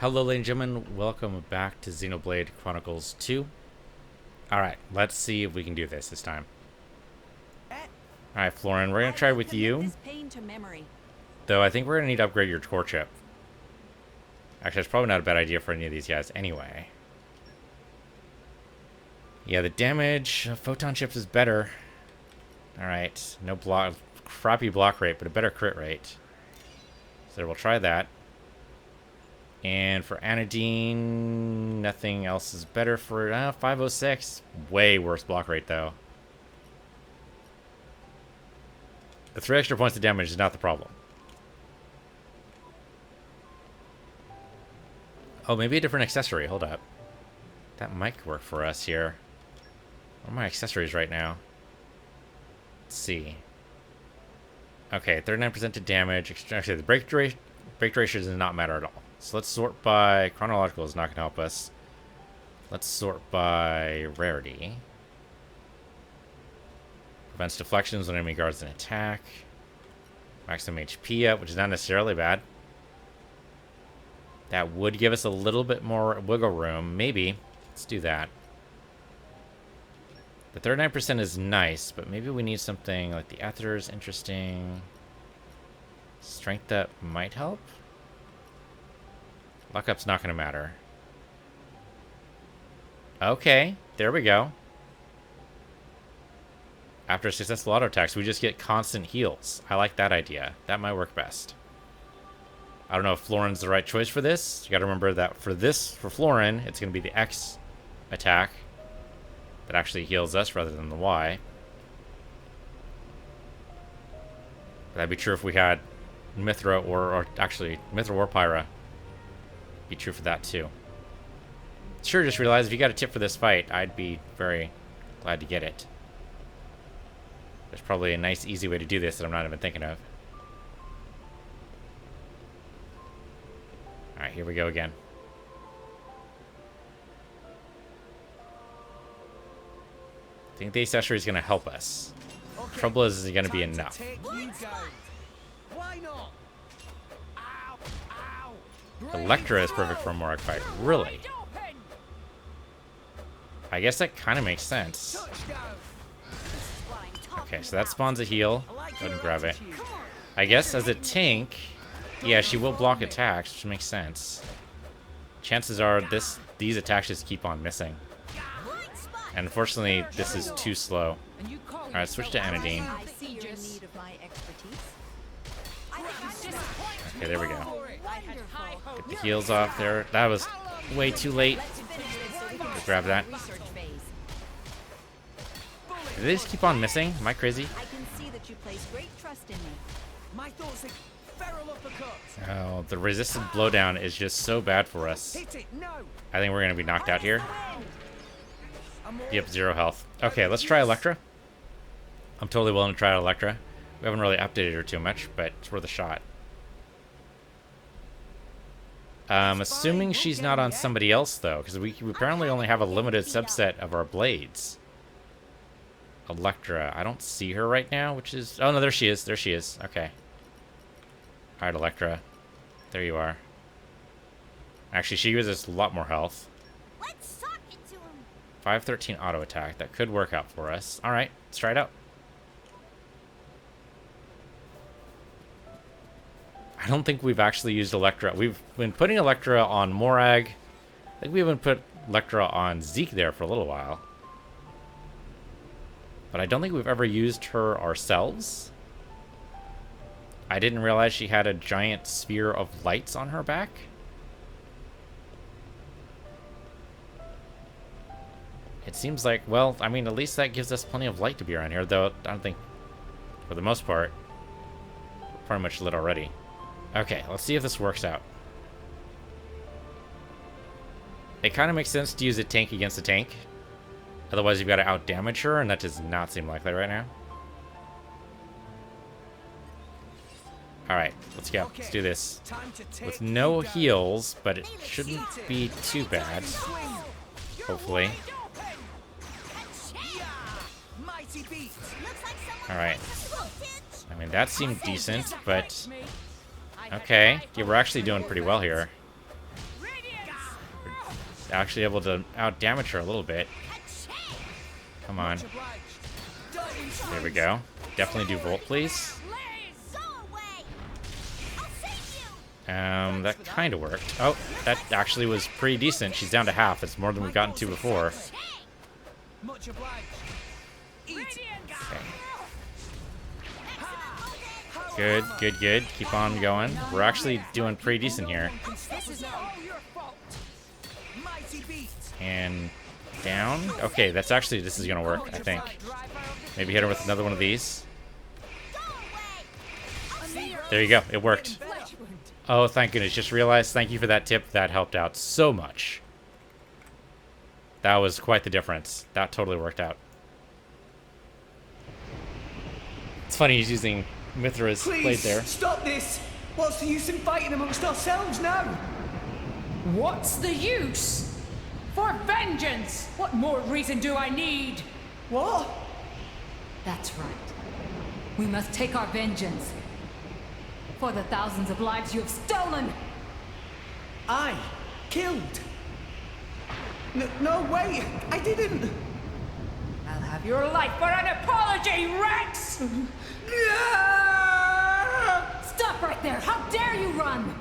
Hello, ladies and gentlemen. Welcome back to Xenoblade Chronicles 2. Alright, let's see if we can do this time. Alright, Florin, we're going to try with you. Though I think we're going to need to upgrade your core chip. Actually, it's probably not a bad idea for any of these guys anyway. Yeah, the damage of photon chips is better. Alright, no block, crappy block rate, but a better crit rate. So we'll try that. And for Anodine, nothing else is better for 506. Way worse block rate, though. The 3 extra points of damage is not the problem. Oh, maybe a different accessory. Hold up. That might work for us here. What are my accessories right now? Let's see. Okay, 39% to damage. Actually, the break duration does not matter at all. So let's sort by... Chronological is not going to help us. Let's sort by rarity. Prevents deflections when enemy guards an attack. Maximum HP up, which is not necessarily bad. That would give us a little bit more wiggle room. Maybe. Let's do that. The 39% is nice, but maybe we need something like the Ether is interesting. Strength up might help. Luck up's not going to matter. Okay, there we go. After successful auto attacks, we just get constant heals. I like that idea. That might work best. I don't know if Florin's the right choice for this. You got to remember that for Florin, it's going to be the X attack that actually heals us rather than the Y. That'd be true if we had Mithra or actually Mithra or Pyra. Be true for that too. Sure, just realized if you got a tip for this fight, I'd be very glad to get it. There's probably a nice, easy way to do this that I'm not even thinking of. Alright, here we go again. I think the accessory is going to help us. Okay. Trouble is it going to be enough? Why not? Electra is perfect for a Morag fight. Really? I guess that kind of makes sense. Okay, so that spawns a heal. Go ahead and grab it. I guess as a tank, yeah, she will block attacks, which makes sense. Chances are these attacks just keep on missing. And unfortunately, this is too slow. Alright, switch to Anodine. Okay, there we go. Get the heals off there. That was way too late. Just grab that. Do they just keep on missing? Am I crazy? Oh, the resisted blowdown is just so bad for us. I think we're going to be knocked out here. Yep, 0 health. Okay, let's try Electra. I'm totally willing to try Electra. We haven't really updated her too much, but it's worth a shot. Assuming she's not on somebody else, though, because we apparently only have a limited subset of our blades. Electra. I don't see her right now, which is... Oh, no, there she is. There she is. Okay. Alright, Electra. There you are. Actually, she gives us a lot more health. 513 auto attack. That could work out for us. Alright, let's try it out. I don't think we've actually used Electra. We've been putting Electra on Morag. I think we haven't put Electra on Zeke there for a little while. But I don't think we've ever used her ourselves. I didn't realize she had a giant sphere of lights on her back. It seems like, well, I mean, at least that gives us plenty of light to be around here, though I don't think, for the most part, we're pretty much lit already. Okay, let's see if this works out. It kind of makes sense to use a tank against a tank. Otherwise, you've got to out-damage her, and that does not seem likely right now. Alright, let's go. Let's do this. With no heals, but it shouldn't be too bad. Hopefully. Alright. I mean, that seemed decent, but... Okay. Yeah, we're actually doing pretty well here. actually able to out-damage her a little bit. Come on. There we go. Definitely do Volt, please. That kind of worked. Oh, that actually was pretty decent. She's down to half. It's more than we've gotten to before. Okay. Good, good, good. Keep on going. We're actually doing pretty decent here. And down. Okay, that's actually, this is gonna work, I think. Maybe hit her with another one of these. There you go. It worked. Oh, thank goodness. Just realized, thank you for that tip. That helped out so much. That was quite the difference. That totally worked out. It's funny he's using Mithra's blade there. Stop this! What's the use in fighting amongst ourselves now? What's the use? For vengeance! What more reason do I need? What? That's right. We must take our vengeance. For the thousands of lives you have stolen! I killed? No, wait! I didn't! I'll have your life for an apology, Rex! Stop right there! How dare you run!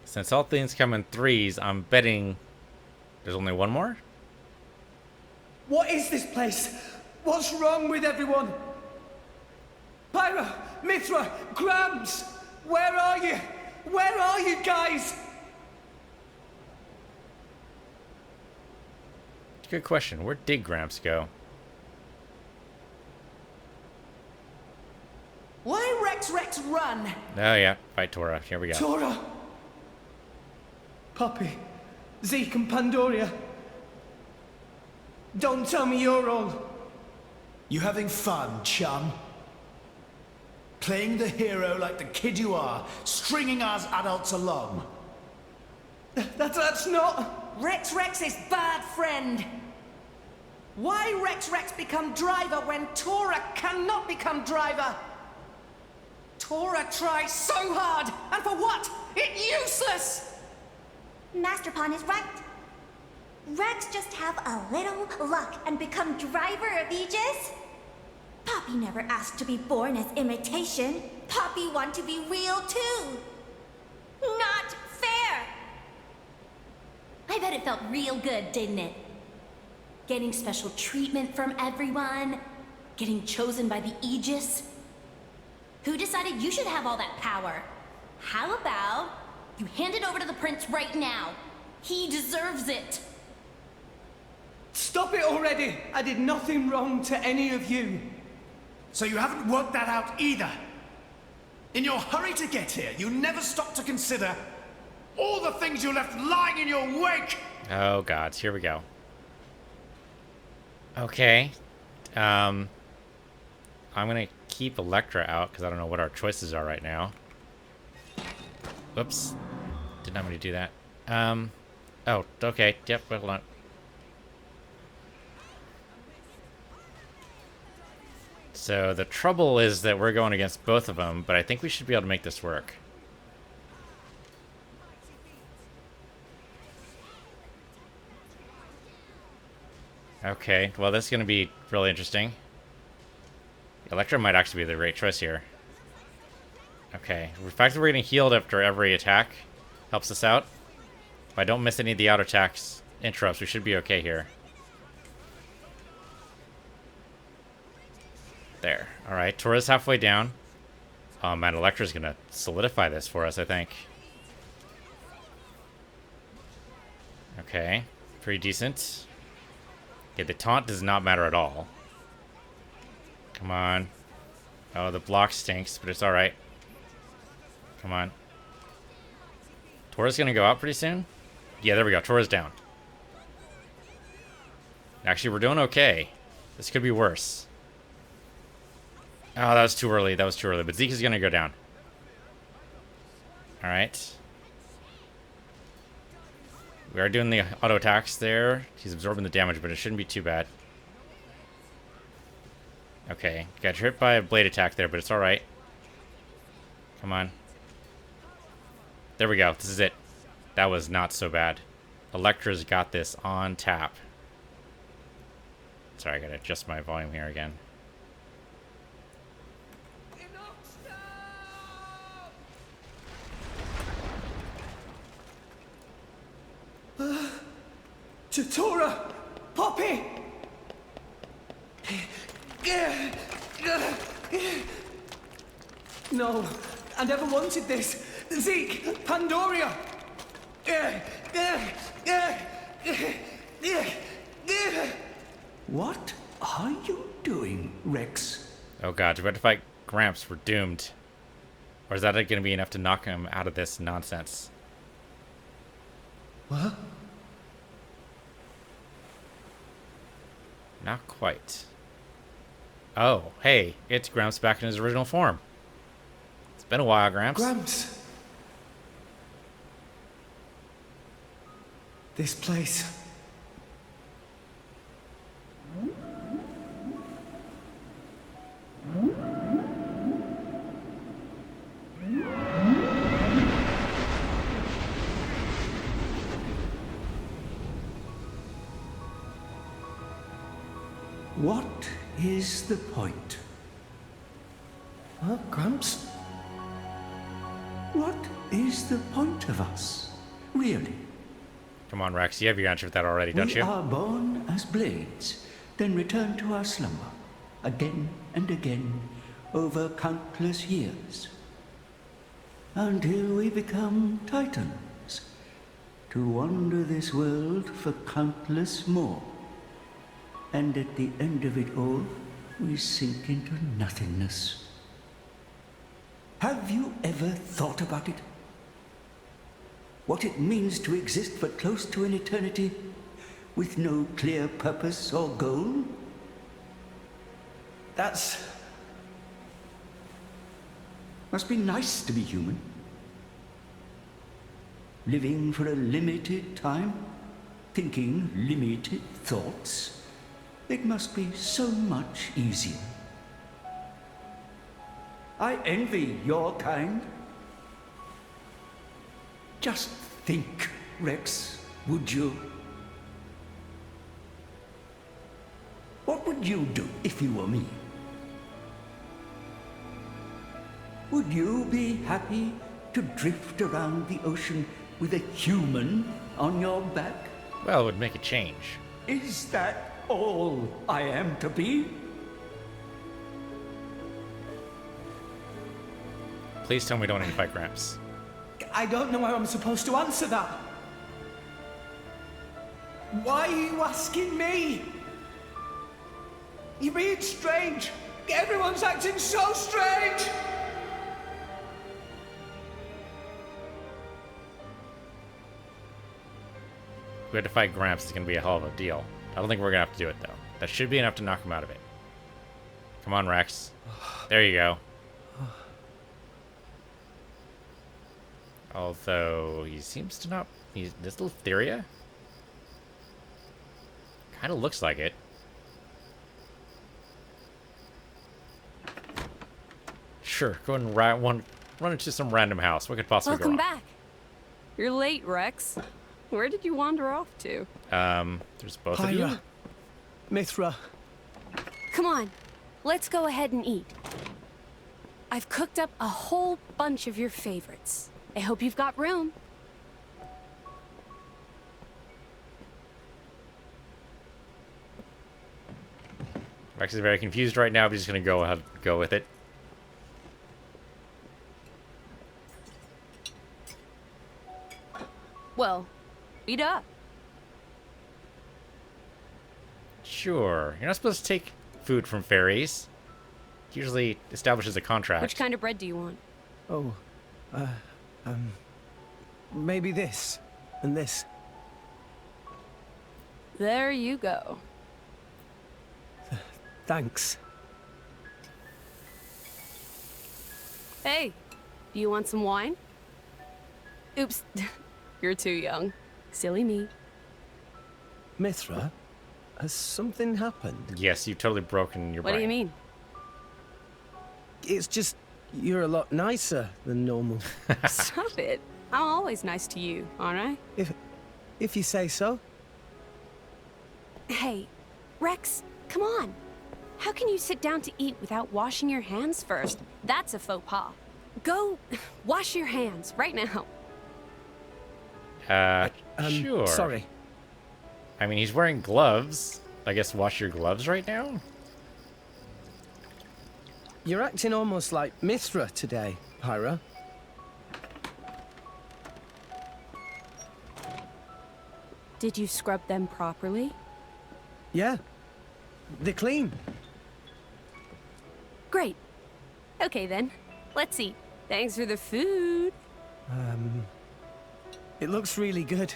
Since all things come in threes, I'm betting there's only one more? What is this place? What's wrong with everyone? Pyra, Mithra, Grams! Where are you? Where are you guys? Good question. Where did Gramps go? Why Rex run? Oh yeah, fight Tora. Here we go. Tora! Poppy, Zeke and Pandoria. Don't tell me you're all... You having fun, chum? Playing the hero like the kid you are, stringing us adults along. That's not... Rex is bad friend. Why Rex become driver when Tora cannot become driver? Tora tries so hard, and for what? It's useless! Master Pawn is right. Rex just have a little luck and become driver of Aegis? Poppy never asked to be born as imitation. Poppy want to be real too. Not fair! I bet it felt real good, didn't it? Getting special treatment from everyone, getting chosen by the Aegis. Who decided you should have all that power? How about you hand it over to the prince right now? He deserves it. Stop it already! I did nothing wrong to any of you. So you haven't worked that out either. In your hurry to get here, you never stopped to consider all the things you left lying in your wake! Oh gods, here we go. Okay. I'm gonna keep Electra out because I don't know what our choices are right now. Whoops. Did not mean to do that. Oh, okay. Yep, hold on. So the trouble is that we're going against both of them, but I think we should be able to make this work. Okay, well this is going to be really interesting. Electra might actually be the right choice here. Okay, the fact that we're getting healed after every attack helps us out. If I don't miss any of the auto attacks interrupts, we should be okay here. There. Alright, Tora's halfway down. Oh man, Electra's gonna solidify this for us, I think. Okay, pretty decent. Okay, the taunt does not matter at all. Come on. Oh, the block stinks, but it's alright. Come on. Tora's gonna go out pretty soon? Yeah, there we go. Tora's down. Actually, we're doing okay. This could be worse. Oh, that was too early. That was too early. But Zeke is gonna go down. Alright. We are doing the auto attacks there. He's absorbing the damage, but it shouldn't be too bad. Okay, got hit by a blade attack there, but it's alright. Come on. There we go. This is it. That was not so bad. Electra's got this on tap. Sorry, I gotta adjust my volume here again. Chatura! Poppy! No, I never wanted this. Zeke! Pandoria! What are you doing, Rex? Oh god, we have to fight Gramps. We're doomed. Or is that going to be enough to knock him out of this nonsense? What? Not quite. Oh, hey, it's Gramps back in his original form. It's been a while, Gramps. Gramps! This place. What is the point? Huh, Gramps? What is the point of us, really? Come on, Rex, you have your answer for that already, don't We you? are born as blades, then return to our slumber, again and again, over countless years, until we become titans, to wander this world for countless more. And at the end of it all, we sink into nothingness. Have you ever thought about it? What it means to exist for close to an eternity with no clear purpose or goal? That's... Must be nice to be human. Living for a limited time, thinking limited thoughts. It must be so much easier. I envy your kind. Just think, Rex, would you? What would you do if you were me? Would you be happy to drift around the ocean with a human on your back? Well, it would make a change. Is that all I am to be? Please tell me we don't need to fight Gramps. I don't know how I'm supposed to answer that. Why are you asking me? You're being strange. Everyone's acting so strange. We have to fight Gramps. It's going to be a hell of a deal. I don't think we're going to have to do it, though. That should be enough to knock him out of it. Come on, Rex. There you go. Although, he seems to not... He's this little Theria? Kind of looks like it. Sure, go and run into some random house. What could possibly go Welcome wrong? back. You're late, Rex. Where did you wander off to? There's both of you. Pyra, Mithra, Come on, let's go ahead and eat. I've cooked up a whole bunch of your favorites. I hope you've got room. Rex is very confused right now, but he's going to go with it. Well, eat up. Sure. You're not supposed to take food from fairies. It usually establishes a contract. Which kind of bread do you want? oh, maybe this and this. There you go. Thanks. Hey, do you want some wine? Oops, you're too young. Silly me. Mithra, has something happened? Yes, you've totally broken your brain. What do you mean? It's just, You're a lot nicer than normal. Stop it. I'm always nice to you, aren't I? If you say so. Hey, Rex, come on. How can you sit down to eat without washing your hands first? That's a faux pas. Go wash your hands right now. Sure. Sorry. I mean, he's wearing gloves. I guess wash your gloves right now? You're acting almost like Mithra today, Pyro. Did you scrub them properly? Yeah. They're clean. Great. Okay then, let's eat. Thanks for the food. It looks really good.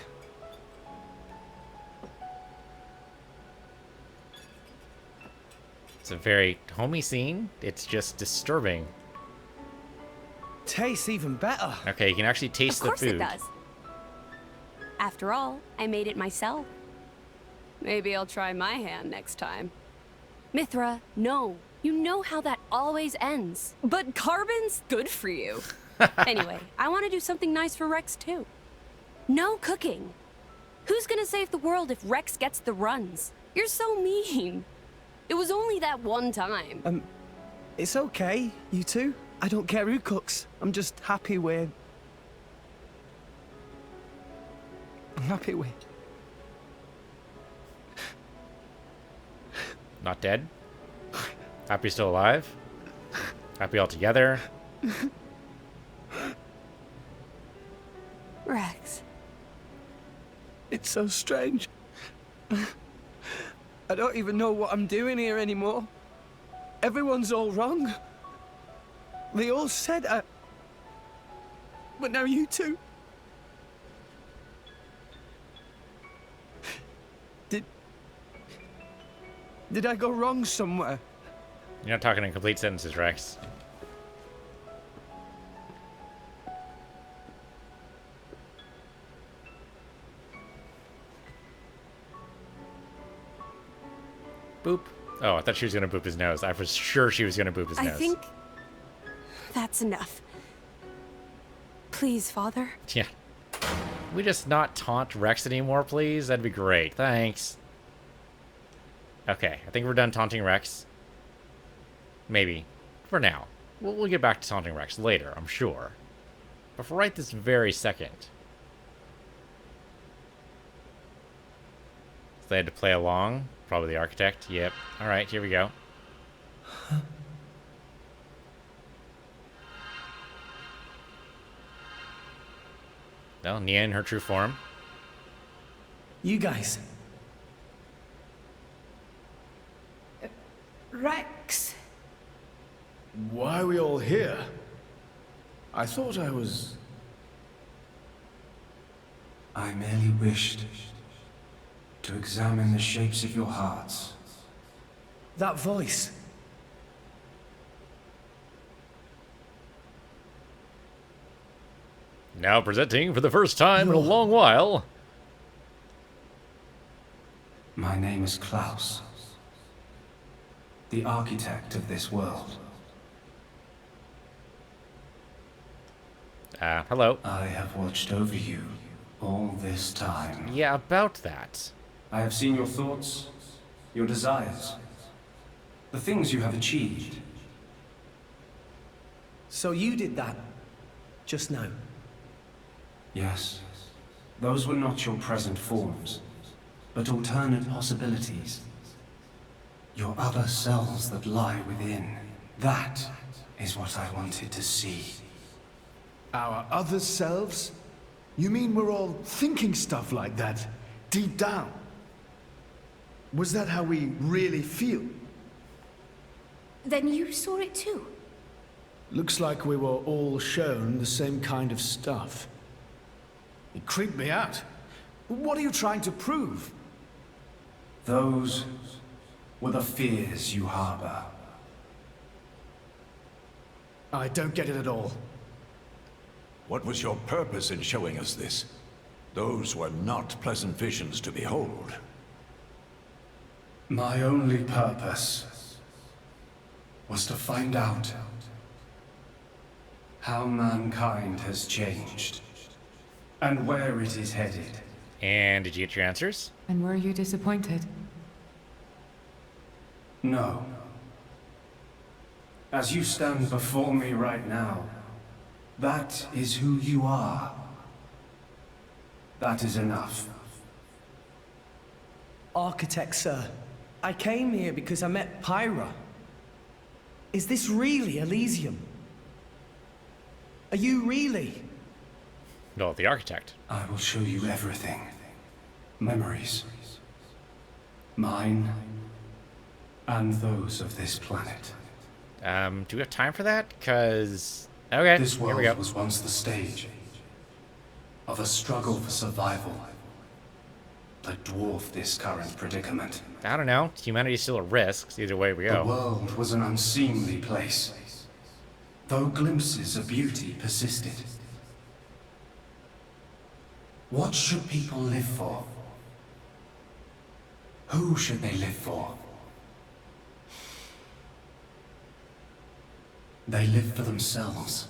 It's a very homey scene. It's just disturbing. Tastes even better. Okay, you can actually taste Of course the food. it does. After all, I made it myself. Maybe I'll try my hand next time. Mithra, no. You know how that always ends. But carbon's good for you. Anyway, I want to do something nice for Rex too. No cooking. Who's gonna save the world if Rex gets the runs? You're so mean. It was only that one time. It's okay, you two. I don't care who cooks. I'm just happy with... I'm happy with... Not dead? Happy still alive? Happy all together? Rex. It's so strange. I don't even know what I'm doing here anymore. Everyone's all wrong. They all said I... But now you two... Did I go wrong somewhere? You're not talking in complete sentences, Rex. Boop. Oh, I thought she was going to boop his nose. I was sure she was going to boop his nose. I think that's enough. Please, Father. Yeah. We just not taunt Rex anymore, please? That'd be great. Thanks. Okay, I think we're done taunting Rex. Maybe. For now. We'll get back to taunting Rex later, I'm sure. But for right this very second. So they had to play along. Probably the architect. Yep. Alright, here we go. Well, Nia in her true form. You guys. Rex. Why are we all here? I thought I was... I merely wished to examine the shapes of your hearts. That voice. Now presenting for the first time in a long while. My name is Klaus, the architect of this world. Hello. I have watched over you all this time. Yeah, about that. I have seen your thoughts, your desires, the things you have achieved. So you did that just now? Yes, those were not your present forms, but alternate possibilities. Your other selves that lie within. That is what I wanted to see. Our other selves? You mean we're all thinking stuff like that, deep down? Was that how we really feel? Then you saw it too? Looks like we were all shown the same kind of stuff. It creeped me out. What are you trying to prove? Those were the fears you harbor. I don't get it at all. What was your purpose in showing us this? Those were not pleasant visions to behold. My only purpose was to find out how mankind has changed, and where it is headed. And did you get your answers? And were you disappointed? No. As you stand before me right now, that is who you are. That is enough. Architect, sir. I came here because I met Pyra. Is this really Elysium? Are you really? No, the architect. I will show you everything. Memories. Mine, and those of this planet. Do we have time for that? Because... Okay, This here we world go. was once the stage of a struggle for survival that dwarfed this current predicament. I don't know. Humanity's still at risk. Either way we The go. world was an unseemly place, though glimpses of beauty persisted. What should people live for? Who should they live for? They live for themselves,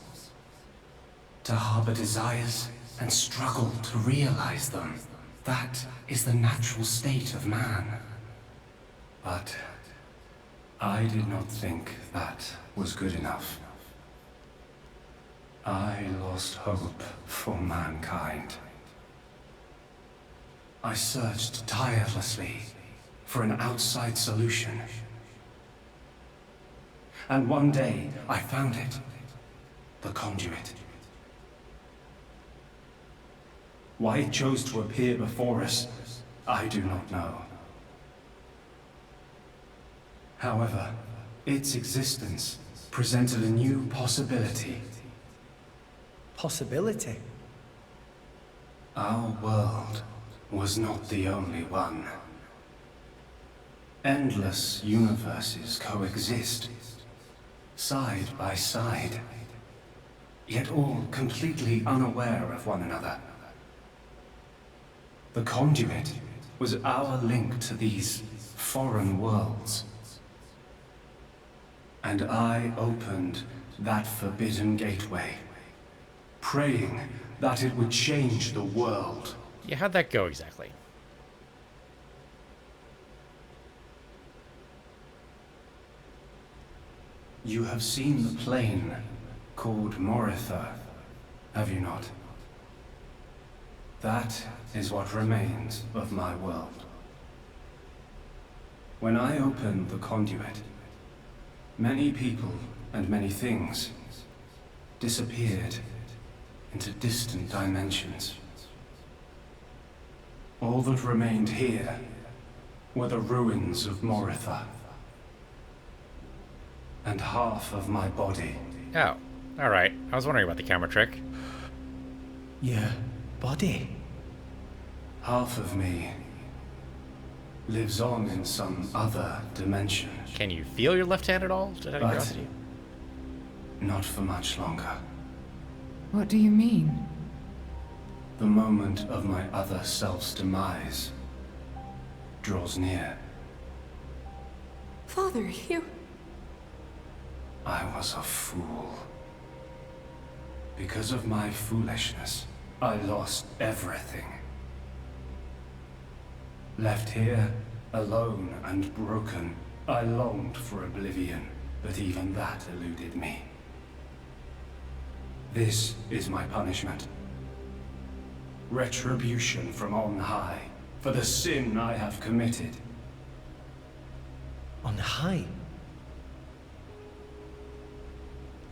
to harbor desires and struggle to realize them. That is the natural state of man. But I did not think that was good enough. I lost hope for mankind. I searched tirelessly for an outside solution. And one day, I found it. The conduit. Why it chose to appear before us, I do not know. However, its existence presented a new possibility. Possibility? Our world was not the only one. Endless universes coexist, side by side, yet all completely unaware of one another. The conduit was our link to these foreign worlds. And I opened that forbidden gateway, praying that it would change the world. Yeah, how'd that go exactly? You have seen the plane called Moritha, have you not? That is what remains of my world. When I opened the conduit, many people and many things disappeared into distant dimensions. All that remained here were the ruins of Moritha. And half of my body. Oh, alright. I was wondering about the camera trick. Your body? Half of me lives on in some other dimension. Can you feel your left hand at all? Just out of But curiosity. not for much longer. What do you mean? The moment of my other self's demise draws near. Father, you... I was a fool. Because of my foolishness, I lost everything. Left here, alone and broken, I longed for oblivion, but even that eluded me. This is my punishment. Retribution from on high, for the sin I have committed. On high?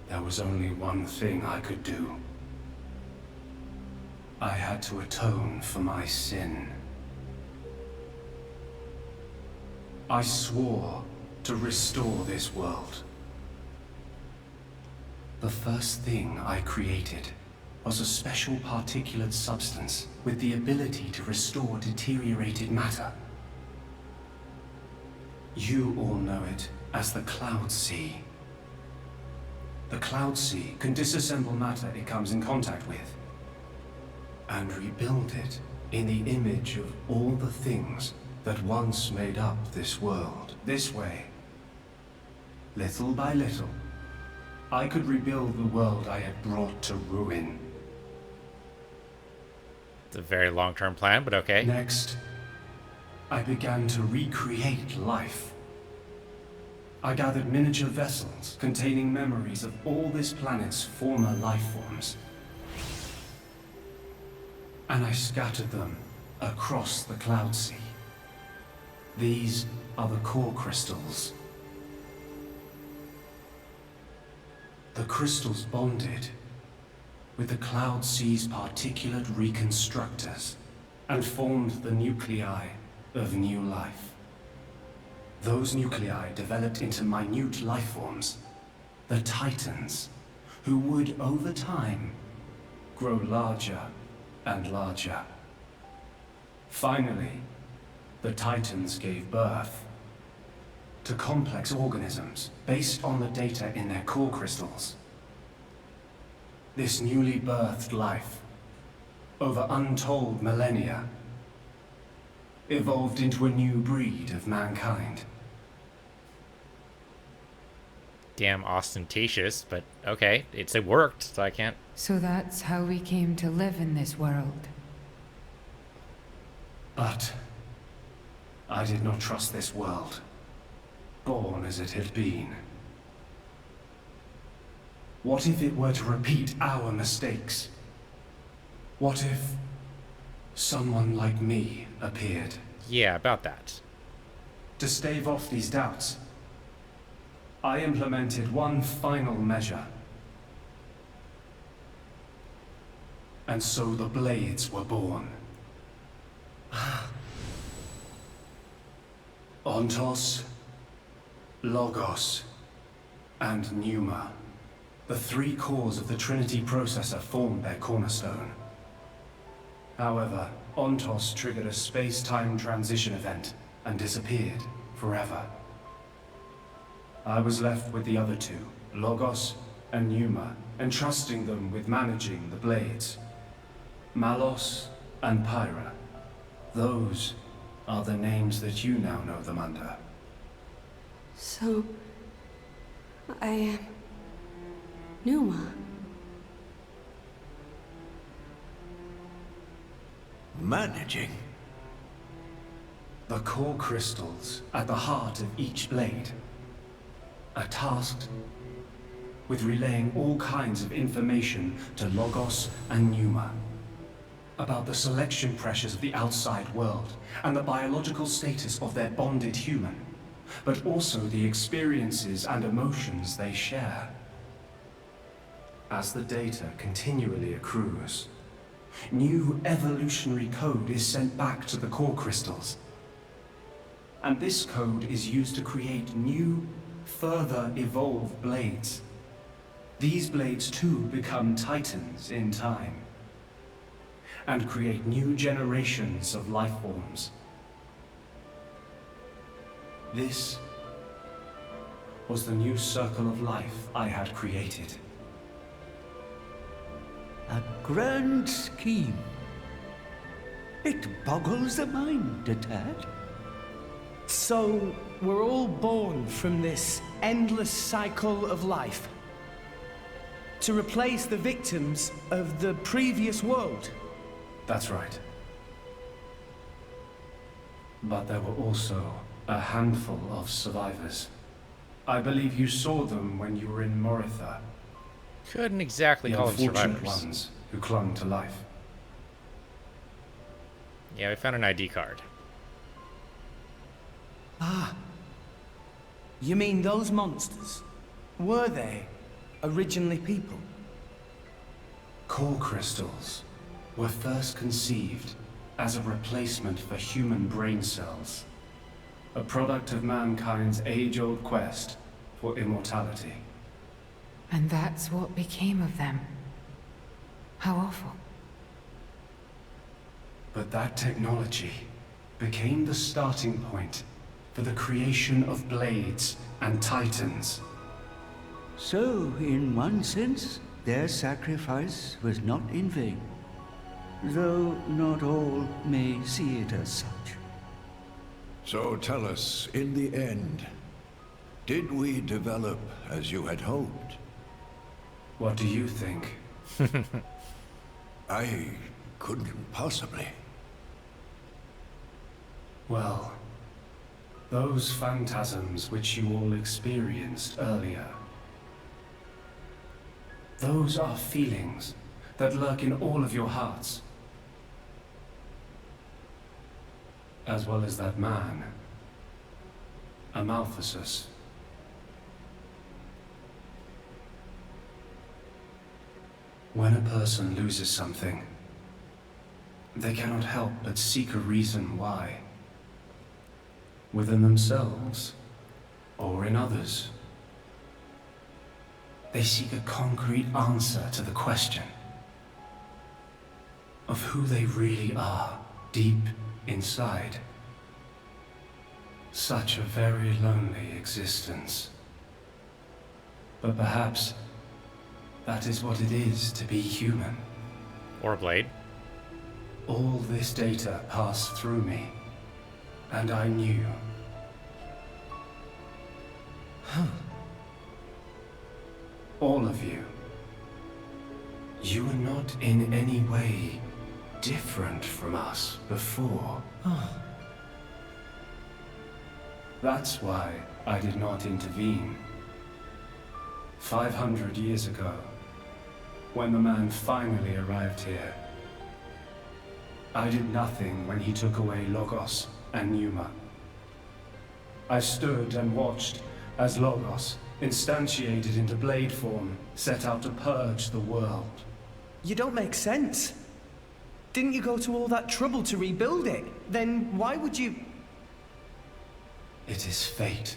There was only one thing I could do. I had to atone for my sin. I swore to restore this world. The first thing I created was a special particulate substance with the ability to restore deteriorated matter. You all know it as the Cloud Sea. The Cloud Sea can disassemble matter it comes in contact with, and rebuild it in the image of all the things that once made up this world. This way, little by little, I could rebuild the world I had brought to ruin. It's a very long-term plan, but okay. Next, I began to recreate life. I gathered miniature vessels containing memories of all this planet's former life forms. And I scattered them across the Cloud Sea. These are the core crystals. The crystals bonded with the Cloud Sea's particulate reconstructors and formed the nuclei of new life. Those nuclei developed into minute life forms, the Titans, who would, over time, grow larger and larger. Finally, the Titans gave birth to complex organisms based on the data in their core crystals. This newly birthed life, over untold millennia, evolved into a new breed of mankind. Damn ostentatious, but okay. It worked, so I can't... So that's how we came to live in this world. But I did not trust this world, born as it had been. What if it were to repeat our mistakes? What if someone like me appeared? Yeah, about that. To stave off these doubts, I implemented one final measure. And so the Blades were born. Ontos, Logos, and Pneuma. The three cores of the Trinity processor formed their cornerstone. However, Ontos triggered a space-time transition event and disappeared forever. I was left with the other two, Logos and Pneuma, entrusting them with managing the Blades. Malos and Pyra. Those are the names that you now know them under. So, I am Pneuma. Managing? The core crystals at the heart of each blade are tasked with relaying all kinds of information to Logos and Pneuma about the selection pressures of the outside world and the biological status of their bonded human, but also the experiences and emotions they share. As the data continually accrues, new evolutionary code is sent back to the core crystals. And this code is used to create new, further evolved blades. These blades too become Titans in time, and create new generations of life forms. This was the new circle of life I had created. A grand scheme. It boggles the mind a tad. So, we're all born from this endless cycle of life to replace the victims of the previous world. That's right. But there were also a handful of survivors. I believe you saw them when you were in Moritha. Couldn't exactly The call them unfortunate survivors. ones who clung to life. Yeah, we found an ID card. Ah. You mean those monsters? Were they originally people? Core crystals were first conceived as a replacement for human brain cells. A product of mankind's age-old quest for immortality. And that's what became of them. How awful. But that technology became the starting point for the creation of Blades and Titans. So, in one sense, their sacrifice was not in vain. Though not all may see it as such. So tell us, in the end, did we develop as you had hoped? What do you think? I couldn't possibly. Well, those phantasms which you all experienced earlier, those are feelings that lurk in all of your hearts. As well as that man, Amaltheus. When a person loses something, they cannot help but seek a reason why. Within themselves, or in others. They seek a concrete answer to the question of who they really are deep inside. Such a very lonely existence. But perhaps that is what it is to be human. Or a blade. All this data passed through me, and I knew. All of you. You were not in any way different from us before. That's why I did not intervene. 500 years ago, when the man finally arrived here, I did nothing when he took away Logos and Pneuma. I stood and watched as Logos, instantiated into blade form, set out to purge the world. You don't make sense. Didn't you go to all that trouble to rebuild it? Then why would you... It is fate.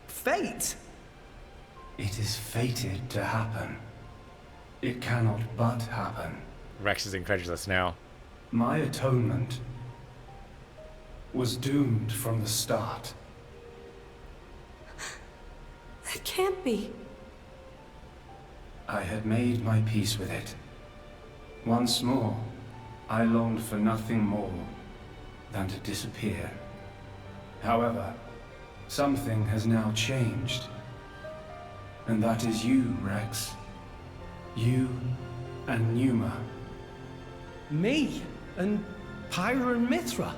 Fate? It is fated to happen. It cannot but happen. Rex is incredulous now. My atonement was doomed from the start. That can't be. I had made my peace with it. Once more, I longed for nothing more than to disappear. However, something has now changed. And that is you, Rex. You and Pneuma. Me? And Pyra and Mithra?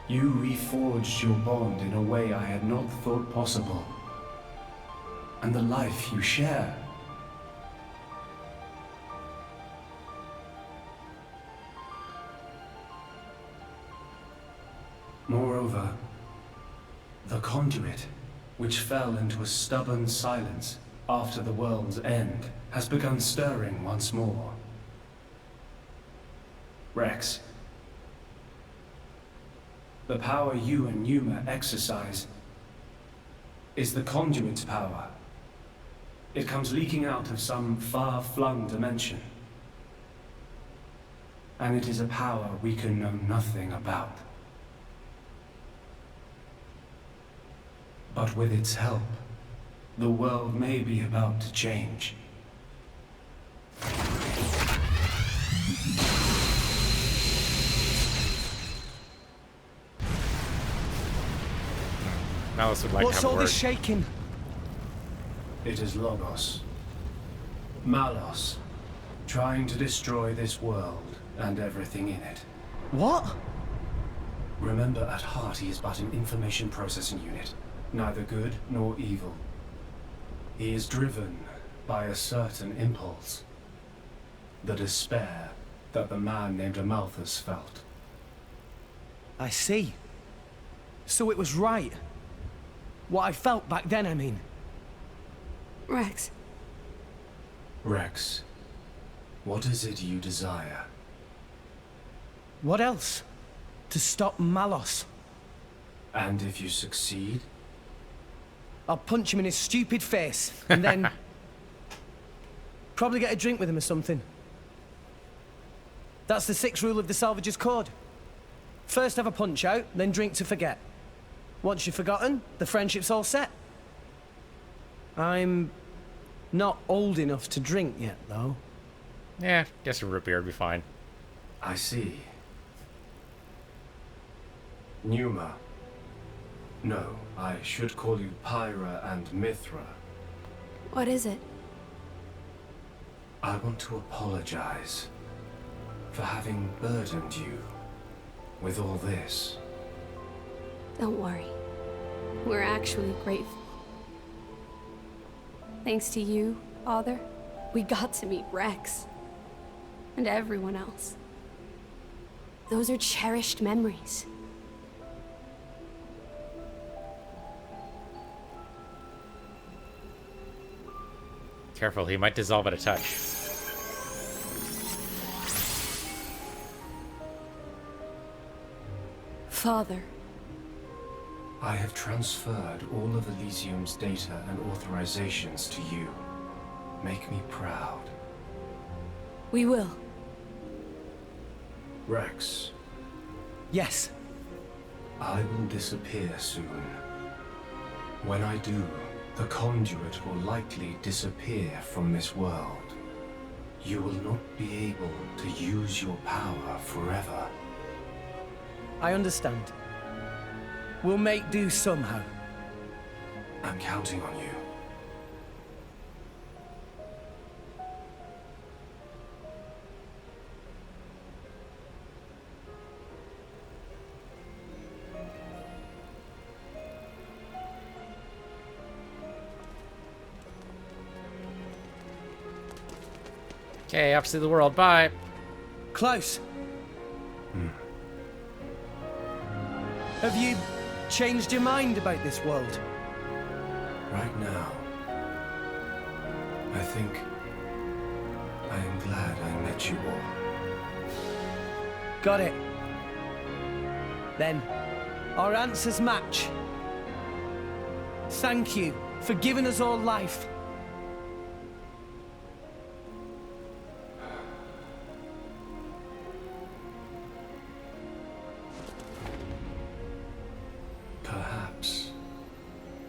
You reforged your bond in a way I had not thought possible. And the life you share. Moreover, the conduit, which fell into a stubborn silence after the world's end, has begun stirring once more. Rex, the power you and Pneuma exercise is the conduit's power. It comes leaking out of some far-flung dimension. And it is a power we can know nothing about. But with its help, the world may be about to change. Malice would like to What's have a all word. this shaking? It is Logos. Malos. Trying to destroy this world and everything in it. What? Remember, at heart he is but an information processing unit. Neither good nor evil. He is driven by a certain impulse. The despair that the man named Amaltheus felt. I see. So it was right. What I felt back then, I mean. Rex, Rex, what is it you desire? What else? To stop Malos. And if you succeed? I'll punch him in his stupid face, and then... probably get a drink with him or something. That's the 6th rule of the Salvager's Code. First have a punch out, then drink to forget. Once you've forgotten, the friendship's all set. I'm not old enough to drink yet, though. Yeah, guess a root beer would be fine. I see. Pneuma. No, I should call you Pyra and Mithra. What is it? I want to apologize for having burdened you with all this. Don't worry. We're actually grateful. Thanks to you, Father, we got to meet Rex. And everyone else. Those are cherished memories. Careful, he might dissolve at a touch. Father. I have transferred all of Elysium's data and authorizations to you. Make me proud. We will. Rex, Yes. I will disappear soon. When I do, the conduit will likely disappear from this world. You will not be able to use your power forever. I understand. We'll make do somehow. I'm counting on you. Okay, off to see the world. Bye. Klaus. Have you changed your mind about this world? Right now, I think I am glad I met you all. Got it. Then, our answers match. Thank you for giving us all life.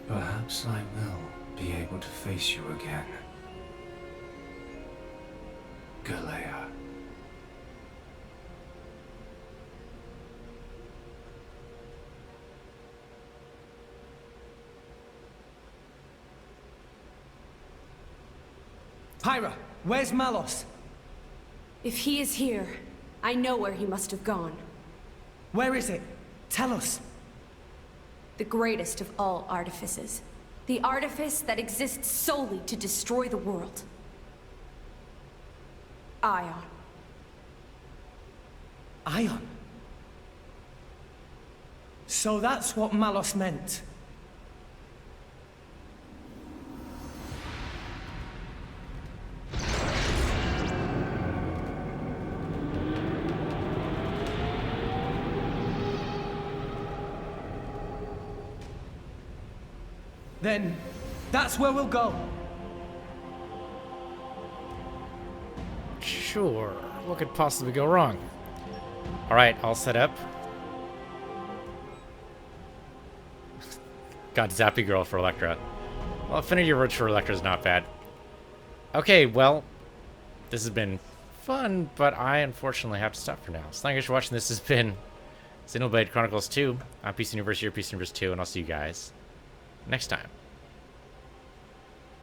Perhaps I will be able to face you again. Galea. Pyra, where's Malos? If he is here, I know where he must have gone. Where is it? Tell us. The greatest of all artifices. The artifice that exists solely to destroy the world. Ion. Ion? So that's what Malos meant. Then, that's where we'll go. Sure. What could possibly go wrong? Alright, all set up. Got Zappy Girl for Electra. Well, Affinity Roach for Electra is not bad. Okay, well, this has been fun, but I unfortunately have to stop for now. So thank you for watching. This has been Xenoblade Chronicles 2. I'm Piece of Universe, you're Piece of Universe 2, and I'll see you guys next time.